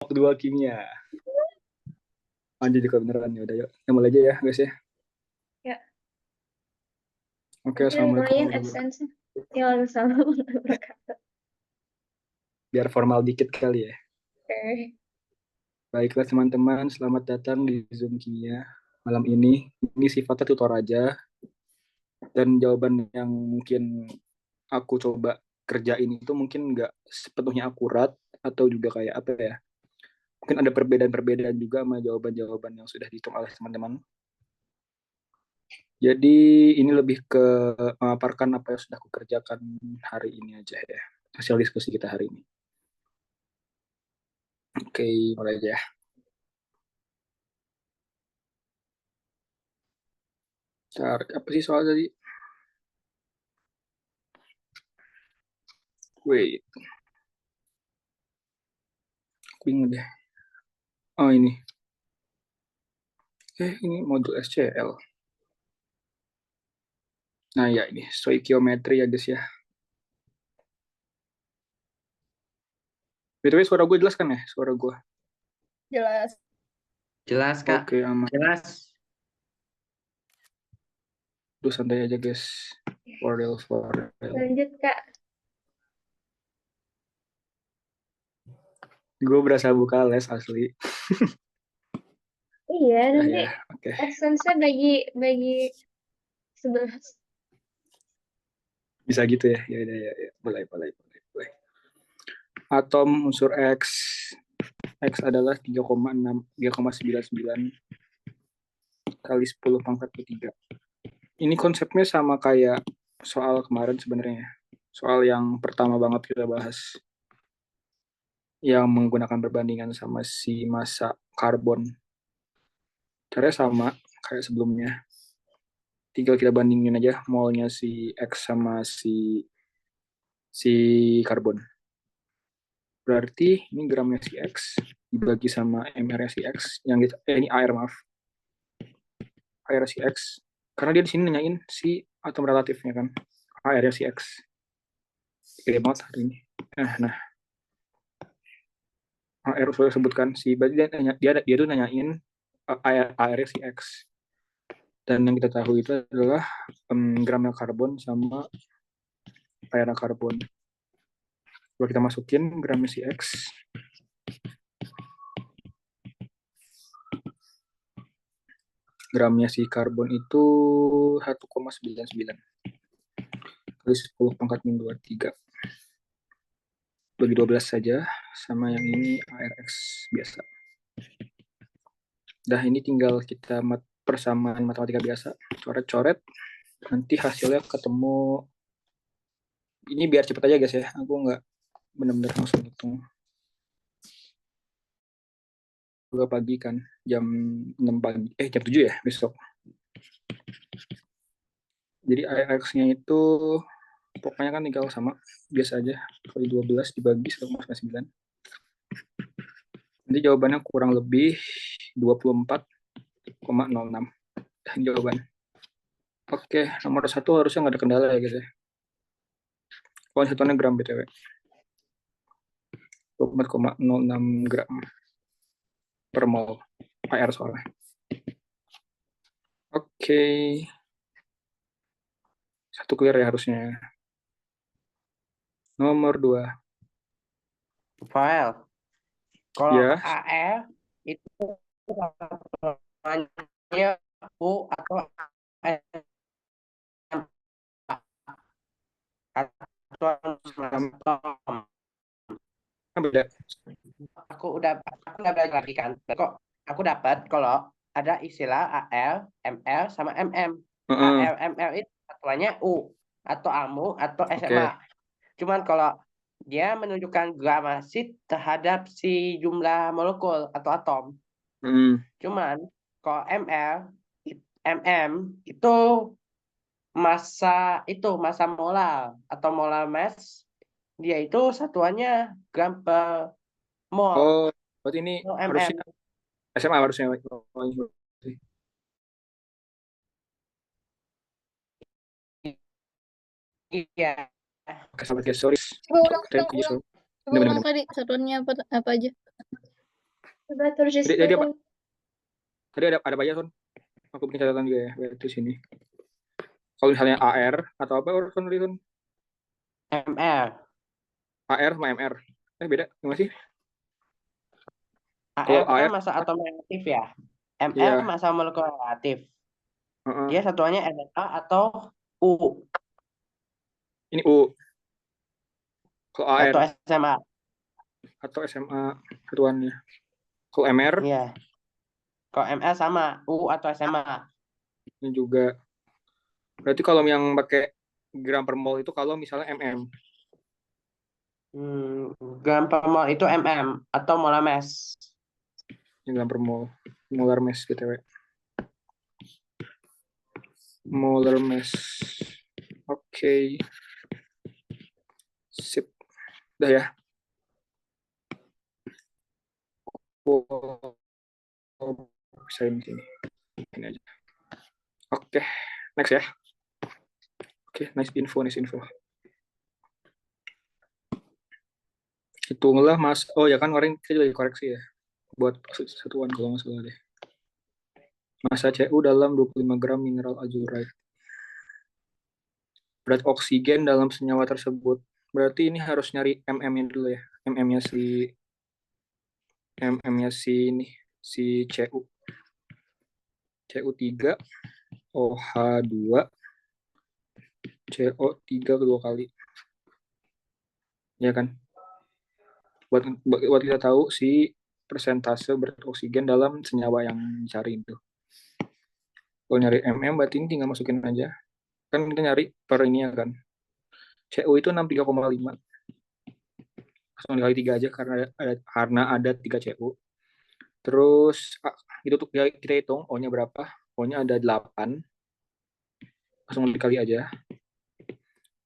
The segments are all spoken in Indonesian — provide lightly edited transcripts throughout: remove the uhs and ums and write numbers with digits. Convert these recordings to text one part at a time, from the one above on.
Dua kimia. Lanjut juga beneran ya udah yuk. Kita mulai aja ya guys ya. Ya. Oke, Nanti assalamualaikum dimulaiin warahmatullahi wabarakatuh. AdSense-nya. Ya, Waalaikumsalam warahmatullahi wabarakatuh. Biar formal dikit kali ya. Oke. Baiklah teman-teman, selamat datang di Zoom kimia malam ini. Ini sifatnya tutor aja dan jawaban yang mungkin aku coba kerjain itu mungkin nggak sepenuhnya akurat atau juga kayak apa ya. Mungkin ada perbedaan-perbedaan juga sama jawaban-jawaban yang sudah dihitung oleh teman-teman. Jadi ini lebih ke memaparkan apa yang sudah aku kerjakan hari ini aja ya. Hasil diskusi kita hari ini. Oke, mulai aja ya. Apa sih soal tadi? Wait, bingung deh. Oh ini. Ini modul SCL. Nah ya ini, stoikiometri ya guys ya. BTW suara gue jelas kan ya? Suara gue. Jelas. Jelas, Kak. Oke, aman. Jelas. Terus santai aja guys. For real. Lanjut, Kak. Gue berasa buka les asli. Iya, Nah nanti ya, oke. AdSense-nya bagi 11. Bisa gitu ya? Ya udah ya. Boleh. Atom unsur X. X adalah 3,99 kali 10 pangkat ke 3. Ini konsepnya sama kayak soal kemarin sebenarnya. Soal yang pertama banget kita bahas. Yang menggunakan perbandingan sama si massa karbon. Caranya sama kayak sebelumnya. Tinggal kita bandingin aja molnya si X sama si karbon. Berarti ini gramnya si X dibagi sama MR-nya si X. Yang kita, ini air maaf. Air si X. Karena dia di sini nanyain si atom relatifnya kan. Airnya si X. Gede banget hari ini. Nah, air sudah sebutkan si berarti dia tuh nanyain airnya si X. Dan yang kita tahu itu adalah gramnya karbon sama airnya karbon. Kalau kita masukin gramnya si X, gramnya si karbon itu 1,99 kali 10 pangkat min 23. Bagi 12 saja, sama yang ini ARX biasa. Dah ini tinggal kita persamaan matematika biasa, coret-coret, nanti hasilnya ketemu. Ini biar cepet aja guys ya, aku nggak benar-benar langsung hitung. Juga pagi kan, jam 6 pagi, jam 7 ya besok. Jadi ARX-nya itu pokoknya kan tinggal sama, biasa aja, kali 12 dibagi 1,9. Nanti jawabannya kurang lebih 24,06. Ini jawaban. Oke, nomor 1 harusnya nggak ada kendala ya guys ya. Pokoknya satuannya gram BTW. 24,06 gram per mol air soalnya. Oke. Satu clear ya harusnya. Nomor 2. File. Kalau Ya. AL itu namanya U atau M. Beda. Aku udah belajar lagi kan. Kok aku dapat kalau ada istilah AL, ML sama MM. AL, ML itu satuannya U atau AMU atau SMA. Cuman kalau dia menunjukkan gramasit terhadap si jumlah molekul atau atom. Cuman kalau MM itu massa molar atau molar mass, dia itu satuannya gram per mol. Oh, berarti ini MM. harusnya SMA harusnya. Iya. Sahabat guys, sorry. Ulang tadi satuannya apa aja? Coba tulis Tadi apa? dulu. Tadi ada apa aja, Son? Aku bikin catatan juga ya, di sini. Kalau misalnya AR atau apa Son tadi, Son? ML. AR sama MR. Beda gimana sih? Kalau AR kan AR, massa atom reaktif ya. ML iya. massa molekul reaktif. Heeh. Dia satuannya RNA atau U Ini U. Kalau AR atau SMA. atau SMA satuannya. Kalau MR Iya. Kalau ML sama U atau SMA. ini juga. Berarti kalau yang pakai gram per mol itu kalau misalnya mm. Gram per mol itu mm atau molar mass. Ini gram per mol. Molar mass BTW. Molar mass. Oke. Sip. Udah ya. Bisa ini sini. Ini aja. Oke. Next ya. Oke, nice info. Hitunglah mas. Oh ya kan kemarin kita juga koreksi ya. Buat satuan kalau nggak salah deh. Massa Cu dalam 25 gram mineral azurite. Berat oksigen dalam senyawa tersebut. Berarti ini harus nyari MM-nya dulu ya. MM-nya si ini si Cu. Cu3 OH2 CO3 kedua kali. Ya kan? Buat kita tahu si persentase berat oksigen dalam senyawa yang dicari itu. Kalau nyari MM berarti ini tinggal masukin aja. Kan kita nyari per ini ya kan. Cu itu 63,5. Langsung dikali 3 aja karena ada 3 Cu. Terus itu tuh kita hitung O-nya berapa. O-nya ada 8. Langsung dikali aja.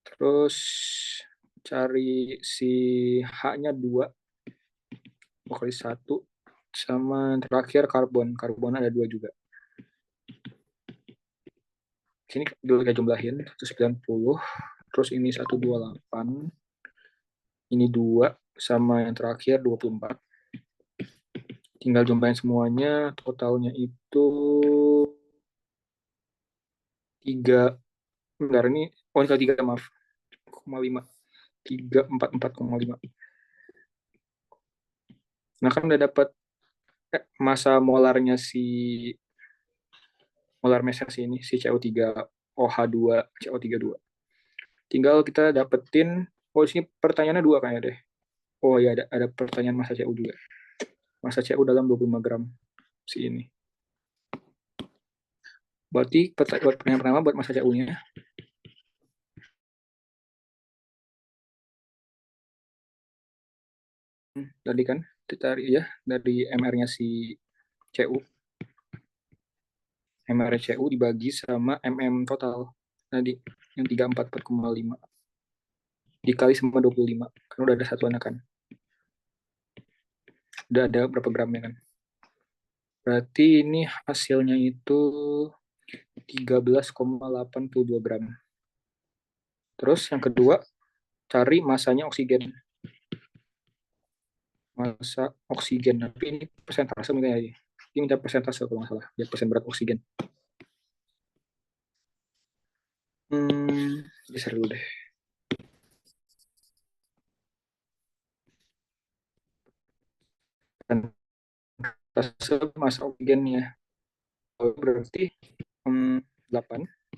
Terus cari si H-nya 2. Kali 1. Sama terakhir karbon. Karbon ada 2 juga. Sini dulu kita jumlahin. 190. Terus ini 128. Ini 2. Sama yang terakhir 24. Tinggal jumlahin semuanya. Totalnya itu 3. Bentar, ini. Oh, ini 3, maaf. 0,5. 344,5. Nah, kan udah dapat massa molarnya molar mass ini, si CO3 OH2 CO32. Tinggal kita dapetin, oh sini pertanyaannya 2 kayaknya deh. Oh ya, ada pertanyaan massa CU juga. Massa CU dalam 25 gram si ini. Berarti pertanyaan pertama buat massa CU-nya. Tadi kan kita cari ya dari MR-nya si CU. MR CU dibagi sama MM total. Tadi yang 344,5 dikali sama 25. Kan udah ada satuannya kan. Udah ada berapa gramnya kan. Berarti ini hasilnya itu 13,82 gram. Terus yang kedua, cari masanya oksigen. Massa oksigen. Tapi ini persentase mungkin aja. Ini minta persentase kalau nggak salah. Ya, persen berat oksigen. Geser dulu deh. Persentase massa oksigennya. Berarti 8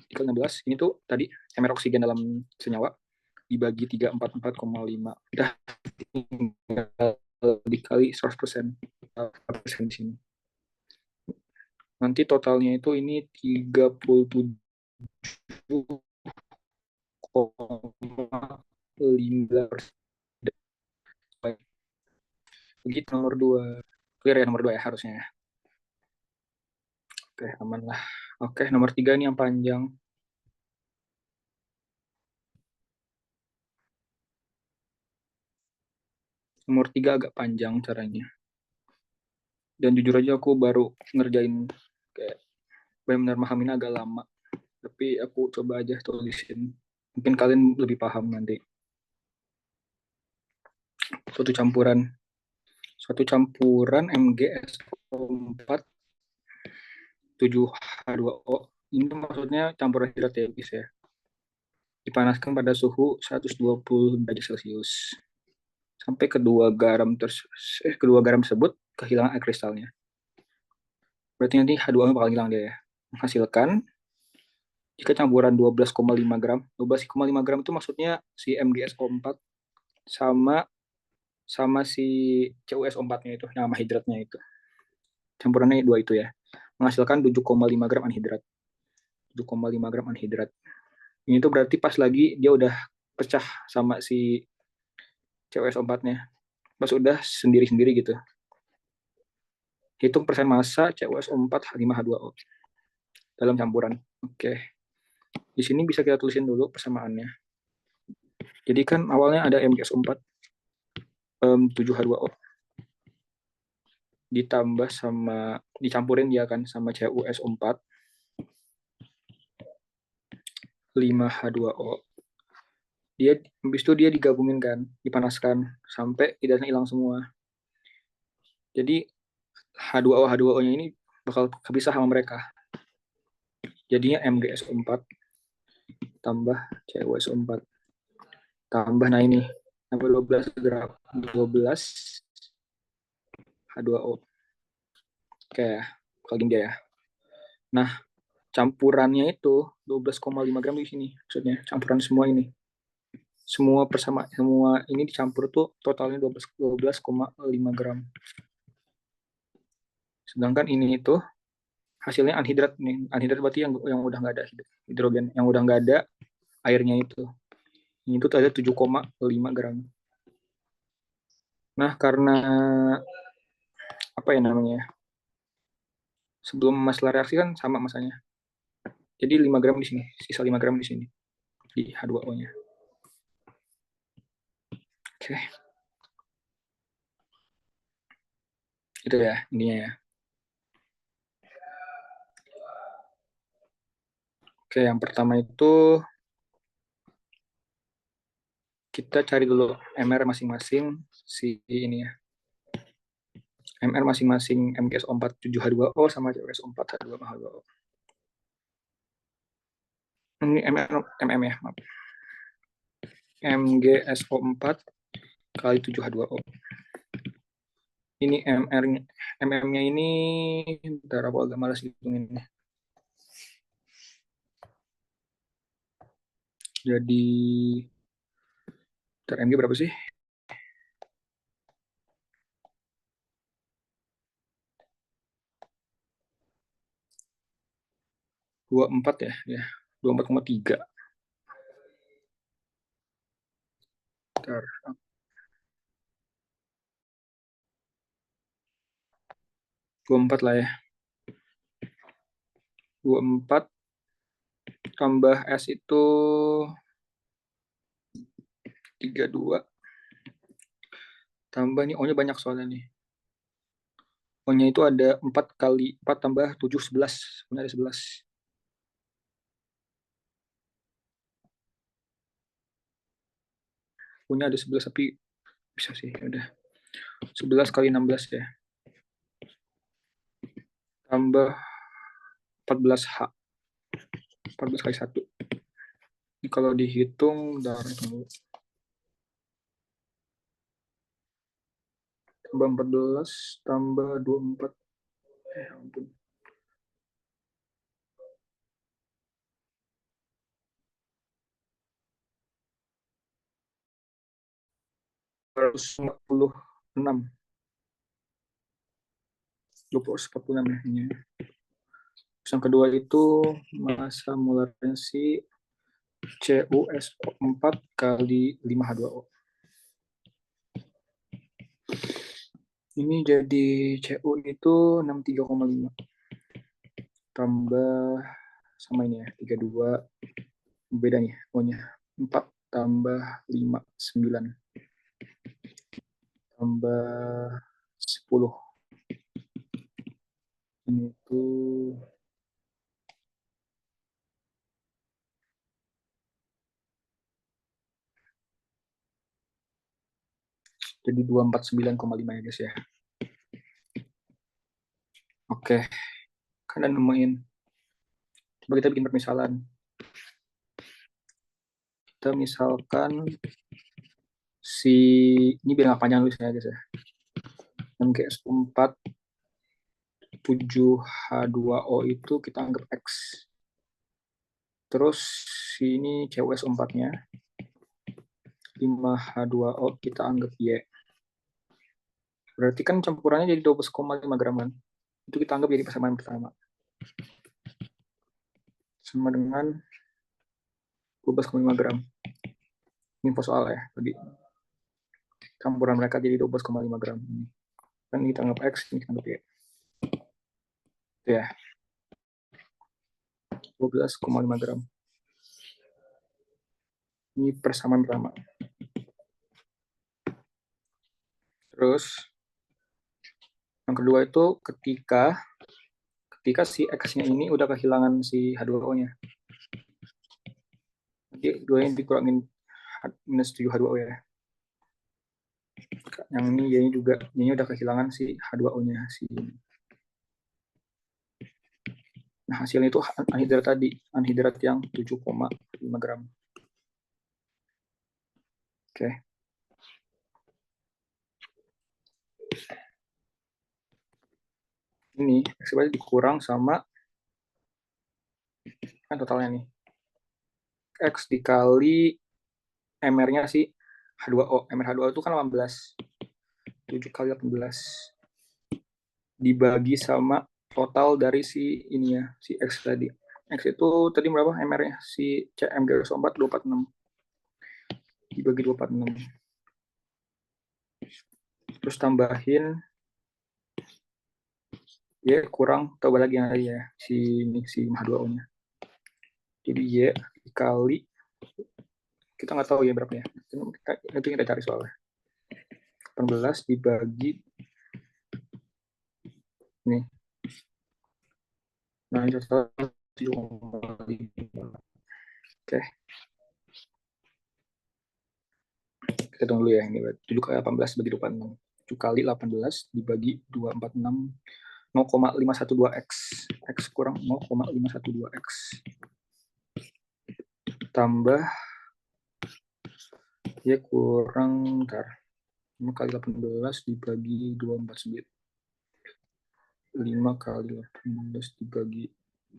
dikali 16. Ini tuh tadi MR oksigen dalam senyawa dibagi 344,5. Kita tinggal dikali 100%. 100% di sini. Nanti totalnya itu ini 37,5%. Begitu nomor 2. Clear ya nomor 2 ya harusnya. Oke, aman lah. Oke, nomor 3 ini yang panjang. Nomor 3 agak panjang caranya. Dan jujur aja aku baru ngerjain kayak benar-benar mahamin agak lama. Tapi aku coba aja tulisin. Mungkin kalian lebih paham nanti. Suatu campuran Suatu campuran MgSO4 7H2O. Ini maksudnya campuran hidrat ya, guys ya. Dipanaskan pada suhu 120 derajat Celcius sampai kedua garam tersebut kehilangan air kristalnya. Berarti nanti H2O bakal hilang dia ya. Menghasilkan jika campuran 12,5 gram. 12,5 gram itu maksudnya si MgSO4 sama si CuSO4-nya itu, yang sama hidratnya itu. Campurannya dua itu ya. Menghasilkan 7,5 gram anhidrat. 7,5 gram anhidrat. Ini tuh berarti pas lagi dia udah pecah sama si CuSO4-nya. Pas udah sendiri-sendiri gitu. Hitung persen massa CuSO4 5H2O dalam campuran. Oke. Di sini bisa kita tulisin dulu persamaannya. Jadi kan awalnya ada MgSO4 7H2O ditambah sama dicampurin dia kan sama CuSO4 5H2O. Dia habis itu dia digabungin kan, dipanaskan sampai hidratnya hilang semua. Jadi H2O-nya ini bakal kepisah sama mereka. Jadinya MgSO4 tambah CuSO4 tambah nah ini tambah 12 gram 12 H2O. Oke, kalau dia ya. Nah, campurannya itu 12,5 gram di sini. Maksudnya campuran semua ini. Semua ini dicampur tuh totalnya 12,5 gram. Sedangkan ini itu hasilnya anhidrat nih. Anhidrat berarti yang udah nggak ada hidrogen, yang udah nggak ada airnya itu. Ini tuh ada 7,5 gram. Nah, karena apa ya namanya? Sebelum masalah reaksi kan sama masanya. Jadi 5 gram di sini, sisa 5 gram di sini di H2O-nya. Oke. Itu ya intinya ya. Oke, yang pertama itu kita cari dulu MR masing-masing si ini ya. MR masing-masing MgSO4 7H2O sama CuSO4 H2O. Ini MM ya, maaf. MgSO4 kali 7H2O. Ini MM-nya ini bentar aku agak malas hitungin. Jadi Mg berapa sih? Dua empat ya, 24,3. Bentar. 24 lah ya. 24 tambah S itu 32. Tambah nih O-nya banyak soalnya nih. O-nya itu ada 4 kali 4 tambah 7 11. O-nya ada 11. O-nya ada 11 tapi bisa sih ya udah. 11 kali 16 ya. Tambah 14H. 14 kali 1. Ini kalau dihitung dari tunggu. Tambah 14 tambah 24. Ampun. Harus 46. 246 ya ini. Terus yang kedua itu massa molarnya si CuSO4 kali 5H2O. Ini jadi Cu itu 63,5. Tambah sama ini ya, 32. Bedanya O-nya 4 tambah 5, 9. Tambah 10. Ini tuh jadi 249,5 ya guys ya. Oke, kalian nemuin. Coba kita bikin permisalan. Kita misalkan ini biar nggak panjang tulisnya guys ya. MGS4 7H2O itu kita anggap X. Terus ini CuSO4-nya 5H2O kita anggap Y. Berarti kan campurannya jadi 12,5 gram kan. Itu kita anggap jadi persamaan pertama. Sama dengan 12,5 gram. Info soal ya tadi. Campuran mereka jadi 12,5 gram. Kan kita anggap X, ini kita anggap Y. Itu ya. 12,5 gram. Ini persamaan pertama. Terus yang kedua itu ketika si X-nya ini udah kehilangan si H2O-nya. Jadi 2 yang dikurangin minus 7H2O ya. Yang ini Y-nya juga, Y-nya udah kehilangan si H2O-nya. Nah, hasilnya itu anhidrat tadi, anhidrat yang 7,5 gram. Oke. Ini X dikurang sama kan totalnya nih. X dikali MR-nya si H2O. MR H2O itu kan 18. 7 kali 18. Dibagi sama total dari si ini ya, si X tadi. X itu tadi berapa MR-nya? Si CMGS4 246. Dibagi 246. Terus tambahin Y kurang, tambah lagi yang tadi ya, si H2O-nya. Jadi Y dikali, kita nggak tahu ya berapa ya. Itu kita cari soalnya. 18 dibagi ini. Nah, ini total 7,5. Oke. Kita tunggu dulu ya, ini 7 kali 18 bagi 26. 7 kali 18 dibagi 246, 0,512 X. X kurang 0,512 X. Tambah ya kurang, ntar. 5 kali 18 dibagi 249. 5 kali 18 dibagi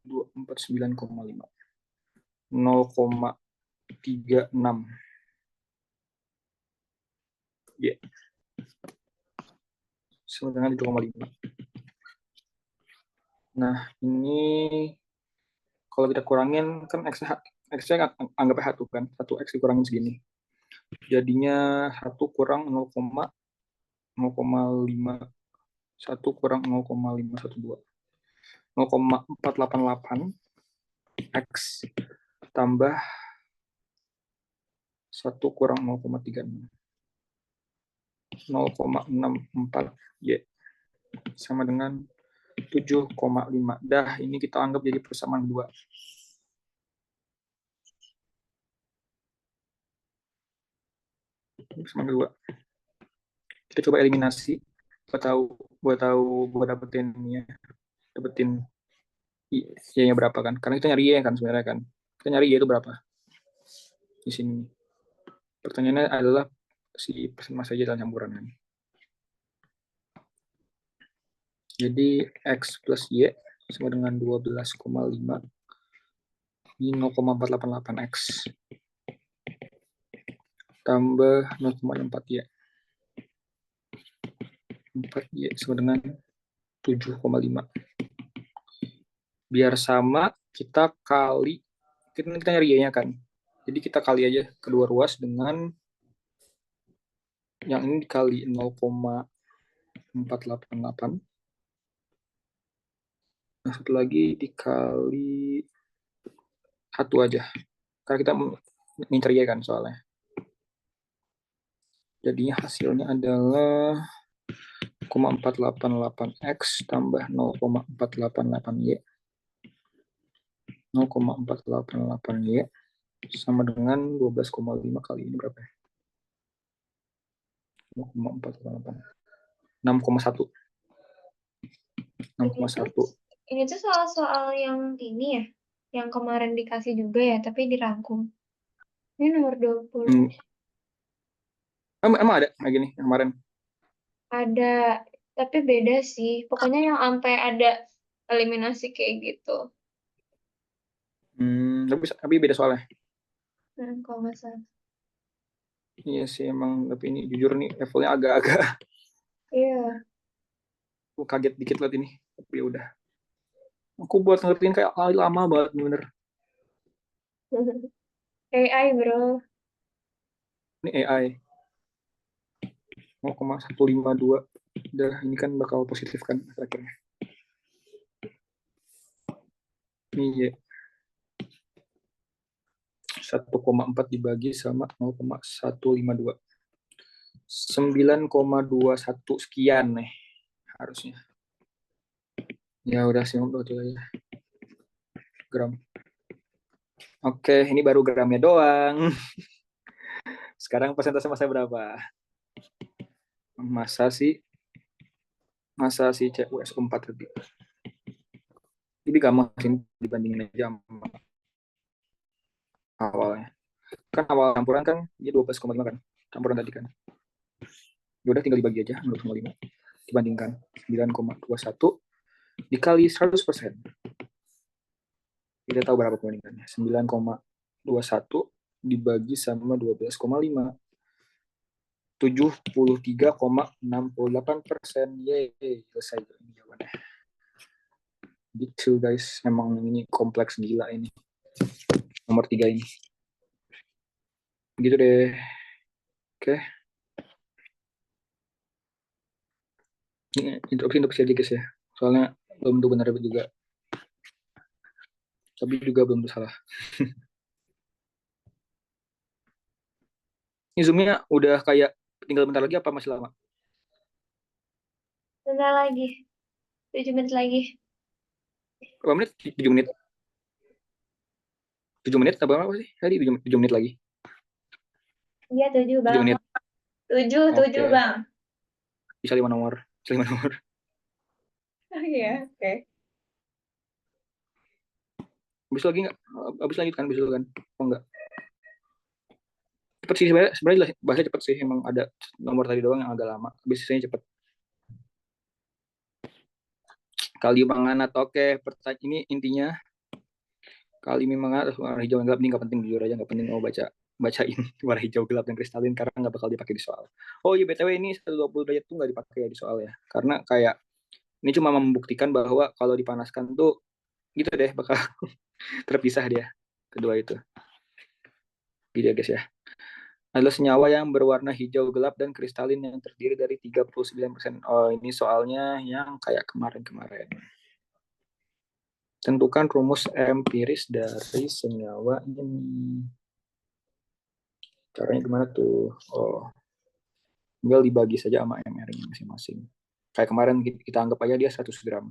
249,5. 0,36. Ya. Sama dengan 7,5. Nah, ini kalau kita kurangin kan X-nya anggap H tuh kan. 1X dikurangin segini. Jadinya 1 kurang 0,5. 1 kurang 0,512. 0,488 X tambah 1 kurang 0,36. 0,64 Y sama dengan 7,5. Dah, ini kita anggap jadi persamaan 2. Persamaan 2. Kita coba eliminasi buat dapetin Y-nya berapa kan? Karena kita nyari Y kan sebenarnya kan. Kita nyari Y itu berapa? Di sini. Pertanyaannya adalah si persen massa aja dalam campuran ini. Jadi X plus Y sama dengan 12,5. Ini 0,488 X. Tambah 0,4 Y. 4 Y sama dengan 7,5. Biar sama, kita nyari Y-nya kan. Jadi kita kali aja kedua ruas dengan yang ini dikali 0,488. Nah, satu lagi dikali 1 aja. Karena kita minta Y kan soalnya. Jadinya hasilnya adalah 0,488X tambah 0,488Y. 0,488Y sama dengan 12,5 kali ini berapa ya? 0,488. 6,1. 6,1. Ini tuh soal-soal yang ini ya, yang kemarin dikasih juga ya, tapi dirangkum. Ini nomor 20. Emang ada kayak gini yang kemarin? Ada, tapi beda sih. Pokoknya yang sampai ada eliminasi kayak gitu. Tapi beda soalnya. Kalau nggak salah. Iya sih emang, tapi ini jujur nih levelnya agak-agak Iya. aku kaget dikit liat ini. Tapi ya udah. Aku buat ngertiin kayak lama banget bener. AI bro. Ini AI 0,152. Udah ini kan bakal positif kan akhirnya. Ini ya. 1,4 dibagi sama 0,152. 9,21 sekian nih harusnya. Ya udah sih untuk aja ya. Gram. Oke, ini baru gramnya doang. Sekarang persentase massa berapa? Massa si CuSO4 tadi. Jadi gampang sih dibandingin aja sama awalnya. Kan awal campuran kan dia 12,5 kan. Campuran tadi kan. Ya udah tinggal dibagi aja 12,5 dibandingkan 9,21 dikali 100%. Kita tahu berapa perbandingannya. 9,21 dibagi sama 12,5. 73,68%. Yeay, selesai ini jawabannya. Gitu guys, emang ini kompleks gila ini. Nomor 3 ini. Gitu deh. Oke. Ini interupsi aja guys ya. Soalnya belum tentu benar juga. Tapi juga belum tentu salah. Ini zoomnya udah kayak tinggal bentar lagi apa masih lama? Bentar lagi. 7 menit lagi. Berapa menit? 7 menit. 7 menit apa berapa sih? Tadi 7 menit lagi. Iya 7 7 bang. menit. 7 bang. Bisa 5 nomor. Bisa 5 nomor. Oh iya, oke. Habis lagi nggak? Habis lanjut kan? Habis itu kan? Oh enggak? Cepet sih sebenarnya bahasnya cepet sih. Emang ada nomor tadi doang yang agak lama. Habis sisanya cepet. Kalium manganat. Oke, pertanyaan ini intinya kalium manganat warna hijau gelap ini nggak penting, jujur aja nggak penting. Bacain warna hijau gelap dan kristalin karena nggak bakal dipakai di soal. Oh iya, BTW ini 120 derajat tuh nggak dipakai di soal ya. Karena kayak ini cuma membuktikan bahwa kalau dipanaskan tuh gitu deh bakal terpisah dia kedua itu. Gitu ya guys ya. Adalah senyawa yang berwarna hijau gelap dan kristalin yang terdiri dari 39%. Oh, ini soalnya yang kayak kemarin-kemarin. Tentukan rumus empiris dari senyawa ini. Caranya gimana tuh? Oh, tinggal dibagi saja sama MR-nya masing-masing. Kayak kemarin kita anggap aja dia 100 gram.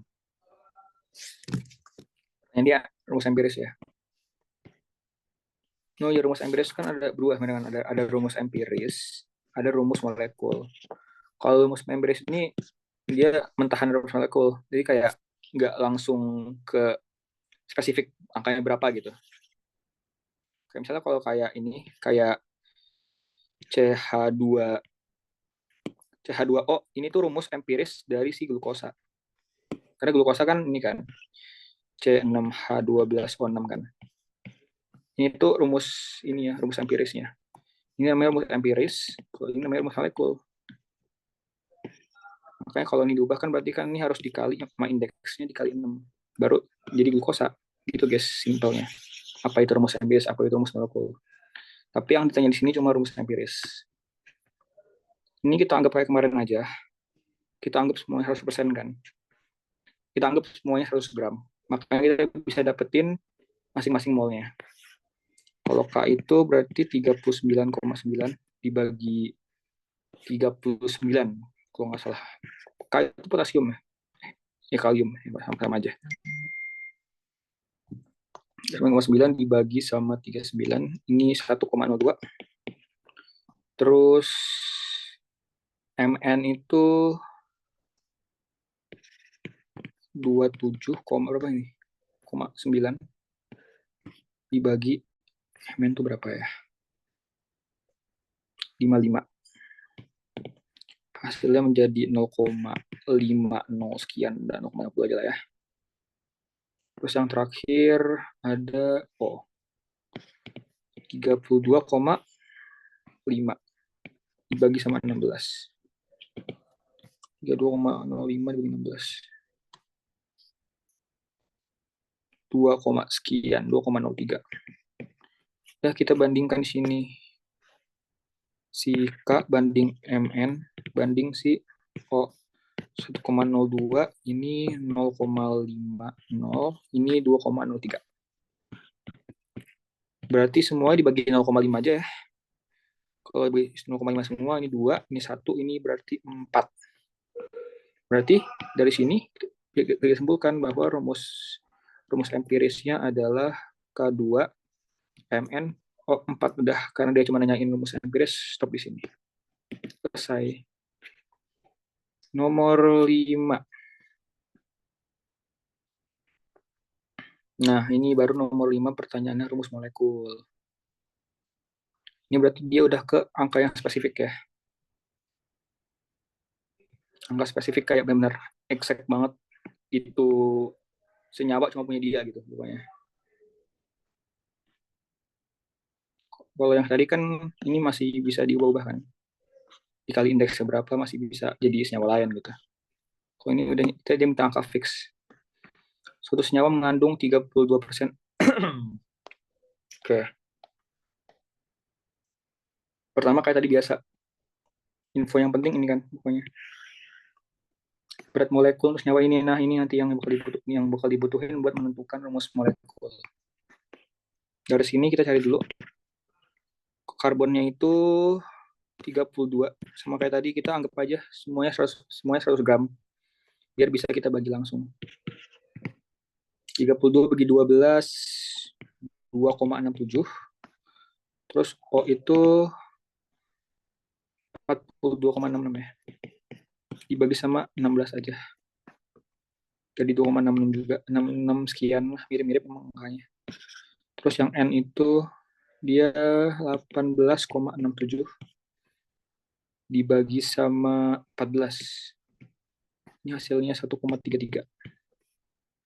Ini dia rumus empiris ya. No, ya rumus empiris kan ada berubah kan, ada rumus empiris, ada rumus molekul. Kalau rumus empiris ini dia mentahan rumus molekul, jadi kayak nggak langsung ke spesifik angkanya berapa gitu. Kayak misalnya kalau kayak ini, kayak CH2 CH2O ini tuh rumus empiris dari si glukosa. Karena glukosa kan ini kan C6H12O6 kan. Ini tuh rumus ini ya, rumus empirisnya. Ini namanya rumus empiris, ini namanya rumus molekul. Makanya kalau ini diubah kan berarti kan ini harus dikali sama indeksnya dikali 6. Baru jadi glukosa. Gitu guys, simpelnya. Apa itu rumus empiris, apa itu rumus molekul. Tapi yang ditanya di sini cuma rumus empiris. Ini kita anggap kayak kemarin aja. Kita anggap semuanya 100% kan. Kita anggap semuanya 100 gram. Makanya kita bisa dapetin masing-masing molnya. Kalau K itu berarti 39,9 dibagi 39 kalau nggak salah. K itu potasium ya. Ya kalium, sama-sama aja. 9,9 dibagi sama 39, ini 1,02. Terus MN itu 27, berapa ini? 9 dibagi Mn itu berapa ya? 55. Hasilnya menjadi 0,50 sekian dan 0,50 aja lah ya. Terus yang terakhir ada 32,5 dibagi sama 16. 32,05 dibagi 16. 2, sekian, 2,03. Nah, kita bandingkan di sini. Si K banding MN banding si O. 1,02 ini 0,50, ini 2,03. Berarti semua dibagi 0,5 aja ya. Kalau 0,5 semua, ini 2, ini 1, ini berarti 4. Berarti dari sini kita simpulkan bahwa rumus empirisnya adalah K2 MN O4 udah, karena dia cuma nanyain rumus empiris, stop di sini. Selesai. Nomor 5. Nah, ini baru nomor 5 pertanyaannya rumus molekul. Ini berarti dia udah ke angka yang spesifik ya. Angka spesifik kayak benar exact banget. Itu senyawa cuma punya dia gitu pokoknya. Kalau yang tadi kan ini masih bisa diubah-ubah kan. Dikali indeksnya berapa masih bisa jadi senyawa lain gitu. Kalau ini udah dia minta angka fix. Suatu senyawa mengandung 32%. Oke. Pertama kayak tadi biasa. Info yang penting ini kan pokoknya. Berat molekul senyawa ini, nah ini nanti yang bakal dibutuhin buat menentukan rumus molekul. Dari sini kita cari dulu. Karbonnya itu 32. Sama kayak tadi kita anggap aja semuanya 100 gram. Biar bisa kita bagi langsung. 32 bagi 12, 2,67. Terus O itu 42,66 ya. Dibagi sama 16 aja. Jadi 2,66 juga. 66 sekian lah, mirip-mirip emang angkanya. Terus yang N itu dia 18,67 dibagi sama 14. Ini hasilnya 1,33.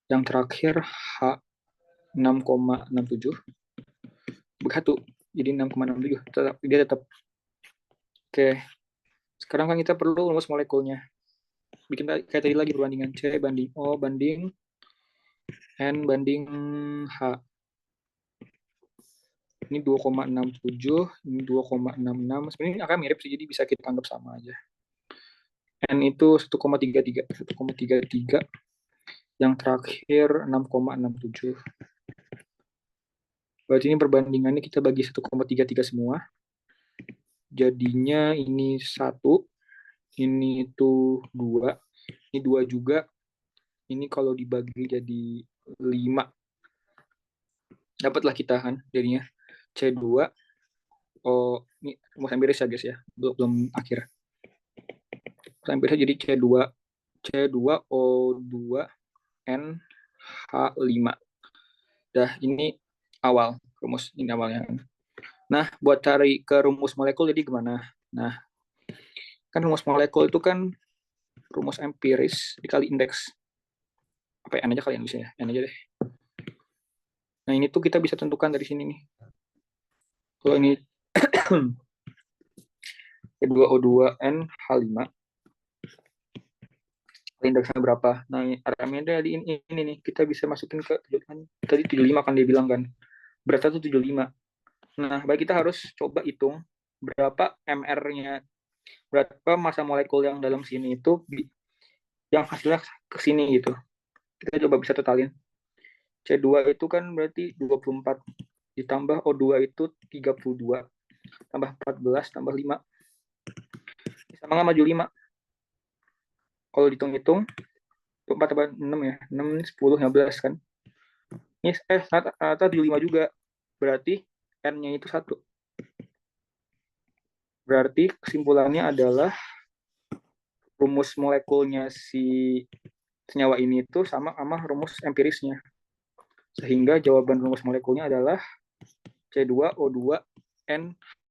Yang terakhir H 6,67 bagi 1 jadi 6,67 dia tetap. Oke. Sekarang kan kita perlu rumus molekulnya. Bikin kayak tadi lagi perbandingan C banding O banding N banding H. Ini 2,67, ini 2,66. Sebenarnya akan mirip sih, jadi bisa kita anggap sama aja. N itu 1,33. 1,33. Yang terakhir 6,67. Berarti ini perbandingannya kita bagi 1,33 semua. Jadinya ini 1, ini itu 2, ini 2 juga. Ini kalau dibagi jadi 5. Dapatlah kita kan jadinya C2. Ini rumus empiris ya guys ya, belum akhir. Rumus empirisnya jadi C2O2 NH5. Dah, ini awal rumus, ini awalnya. Nah, buat cari ke rumus molekul jadi gimana? Nah, kan rumus molekul itu kan rumus empiris dikali indeks. Apa N aja kalian bisa ya? N aja deh. Nah, ini tuh kita bisa tentukan dari sini nih. Kalau ini C2O2NH5, indeksnya berapa? Nah, RM-nya di ini nih, kita bisa masukin ke tadi 75 kan dia bilang kan. Beratnya tuh 75. Nah, baik kita harus coba hitung berapa MR-nya, berapa massa molekul yang dalam sini itu yang hasilnya ke sini gitu. Kita coba bisa totalin. C2 itu kan berarti 24 ditambah O2 itu 32 tambah 14 tambah 5 sama nggak maju 5. Kalau dihitung-hitung 4 tambah 6 ya, 6, 10, 15 kan. Ini rata 75 juga. Berarti N-nya itu 1. Berarti kesimpulannya adalah rumus molekulnya si senyawa ini itu sama rumus empirisnya. Sehingga jawaban rumus molekulnya adalah C2O2N